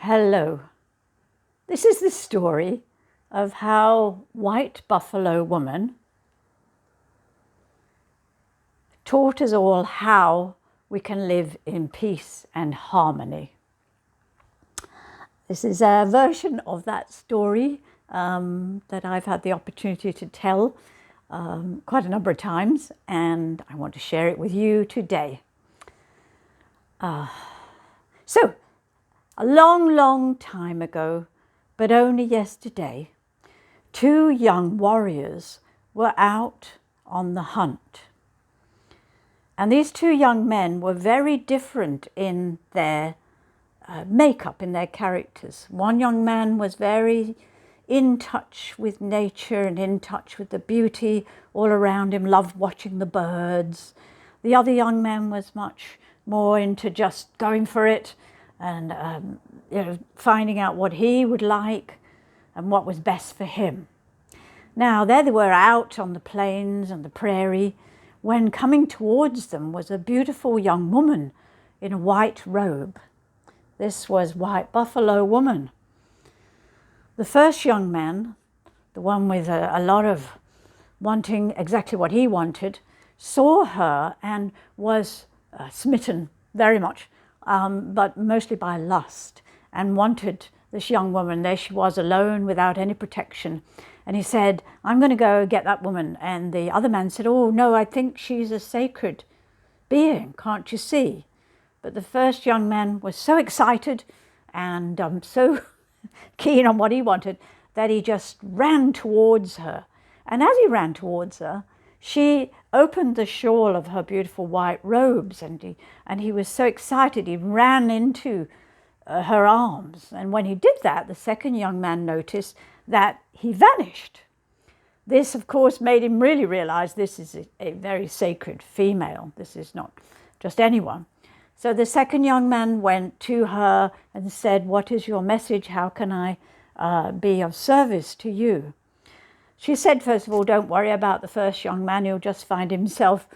Hello. This is the story of how White Buffalo Woman taught us all how we can live in peace and harmony. This is a version of that story that I've had the opportunity to tell quite a number of times, and I want to share it with you today. So, a long, long time ago, but only yesterday, two young warriors were out on the hunt. And these two young men were very different in their makeup, in their characters. One young man was very in touch with nature and in touch with the beauty all around him, loved watching the birds. The other young man was much more into just going for it and finding out what he would like and what was best for him. Now, there they were out on the plains and the prairie when coming towards them was a beautiful young woman in a white robe. This was White Buffalo Woman. The first young man, the one with a lot of wanting exactly what he wanted, saw her and was smitten very much, but mostly by lust, and wanted this young woman. There she was, alone, without any protection. And he said, "I'm going to go get that woman." And the other man said, "Oh, no, I think she's a sacred being, can't you see?" But the first young man was so excited and so keen on what he wanted that he just ran towards her. And as he ran towards her, she opened the shawl of her beautiful white robes, and he was so excited he ran into her arms. And when he did that, the second young man noticed that he vanished. This, of course, made him really realize this is a very sacred female. This is not just anyone. So the second young man went to her and said, "What is your message? How can I be of service to you?" She said, first of all, "Don't worry about the first young man. He'll just find himself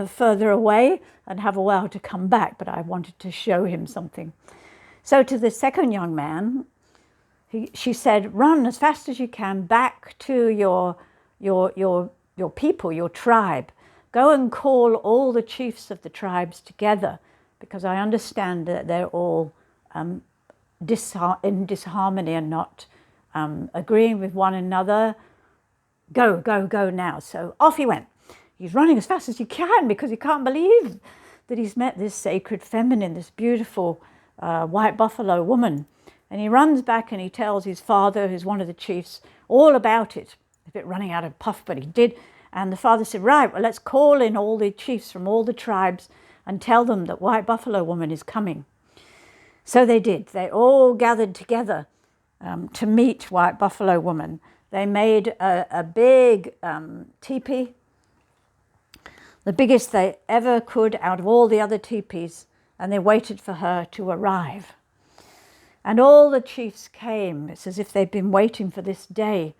further away and have a while to come back. But I wanted to show him something." So to the second young man, she said, "Run as fast as you can back to your people, your tribe. Go and call all the chiefs of the tribes together, because I understand that they're all in disharmony and not agreeing with one another. Go, go, go now." So off he went. He's running as fast as he can because he can't believe that he's met this sacred feminine, this beautiful White Buffalo Woman. And he runs back and he tells his father, who's one of the chiefs, all about it. A bit running out of puff, but he did. And the father said, "Right, well, let's call in all the chiefs from all the tribes and tell them that White Buffalo Woman is coming." So they did. They all gathered together to meet White Buffalo Woman. They made a big teepee, the biggest they ever could out of all the other teepees, and they waited for her to arrive. And all the chiefs came. It's as if they'd been waiting for this day.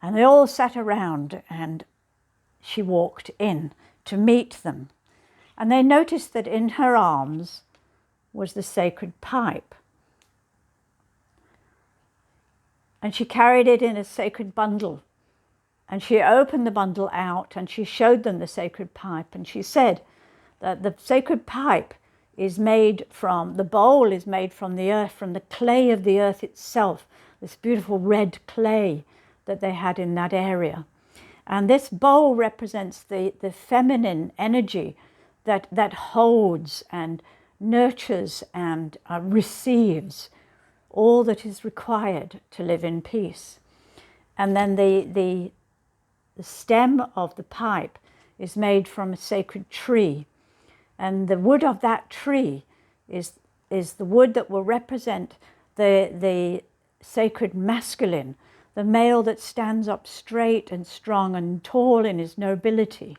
And they all sat around, and she walked in to meet them. And they noticed that in her arms was the sacred pipe. And she carried it in a sacred bundle. And she opened the bundle out and she showed them the sacred pipe. And she said that the sacred pipe is made from, the bowl is made from the earth, from the clay of the earth itself, this beautiful red clay that they had in that area. And this bowl represents the feminine energy that holds and nurtures and receives all that is required to live in peace. And then the stem of the pipe is made from a sacred tree. And the wood of that tree is the wood that will represent the sacred masculine, the male that stands up straight and strong and tall in his nobility.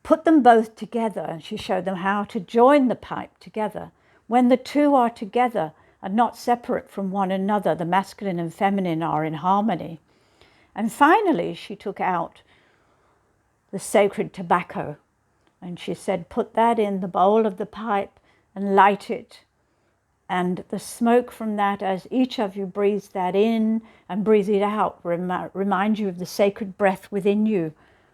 Put them both together, and she showed them how to join the pipe together. When the two are together and not separate from one another, the masculine and feminine are in harmony. And finally, she took out the sacred tobacco, and she said, "Put that in the bowl of the pipe and light it And the smoke from that, as each of you breathes that in and breathe it out, reminds you of the sacred breath within you.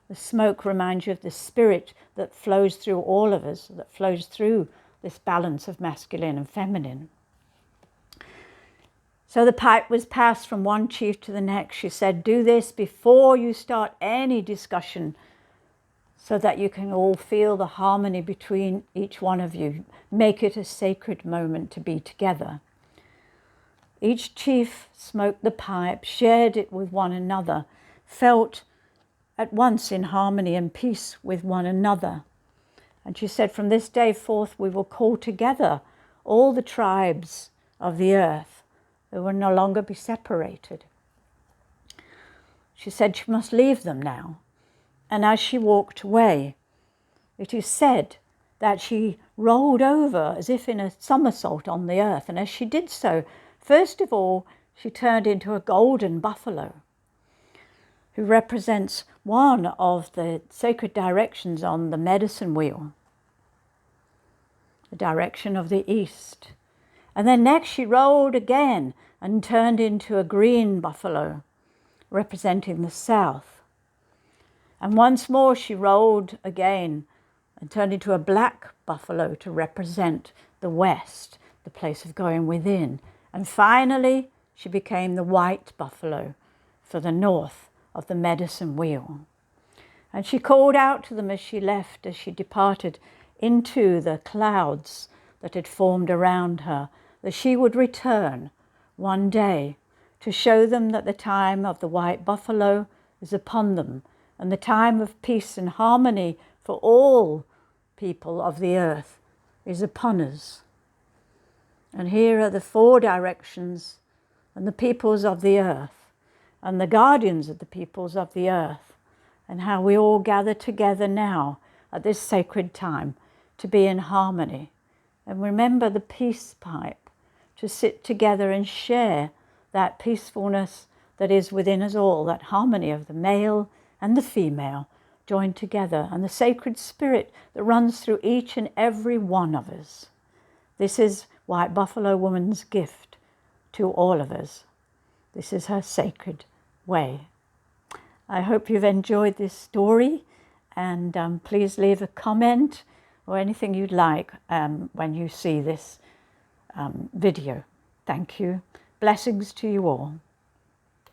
The smoke reminds you of the spirit that flows through all of us, that flows through this balance of masculine and feminine. So the pipe was passed from one chief to the next. She said, do this before you start any discussion, so that you can all feel the harmony between each one of you. Make it a sacred moment to be together. Each chief smoked the pipe, shared it with one another, felt at once in harmony and peace with one another. And she said, from this day forth, we will call together all the tribes of the earth. They will no longer be separated. She said she must leave them now. And as she walked away, it is said that she rolled over as if in a somersault on the earth. And as she did so, first of all, she turned into a golden buffalo, who represents one of the sacred directions on the medicine wheel, the direction of the east. And then next she rolled again and turned into a green buffalo, representing the south. And once more she rolled again and turned into a black buffalo to represent the west, the place of going within. And finally, she became the white buffalo for the north of the medicine wheel. And she called out to them as she left, as she departed into the clouds that had formed around her, that she would return one day to show them that the time of the white buffalo is upon them, and the time of peace and harmony for all people of the earth is upon us. And here are the 4 directions and the peoples of the earth and the guardians of the peoples of the earth, and how we all gather together now at this sacred time to be in harmony. And remember the peace pipe, to sit together and share that peacefulness that is within us all, that harmony of the male and the female joined together, and the sacred spirit that runs through each and every one of us. This is White Buffalo Woman's gift to all of us. This is her sacred way. I hope you've enjoyed this story, and please leave a comment or anything you'd like when you see this video. Thank you. Blessings to you all.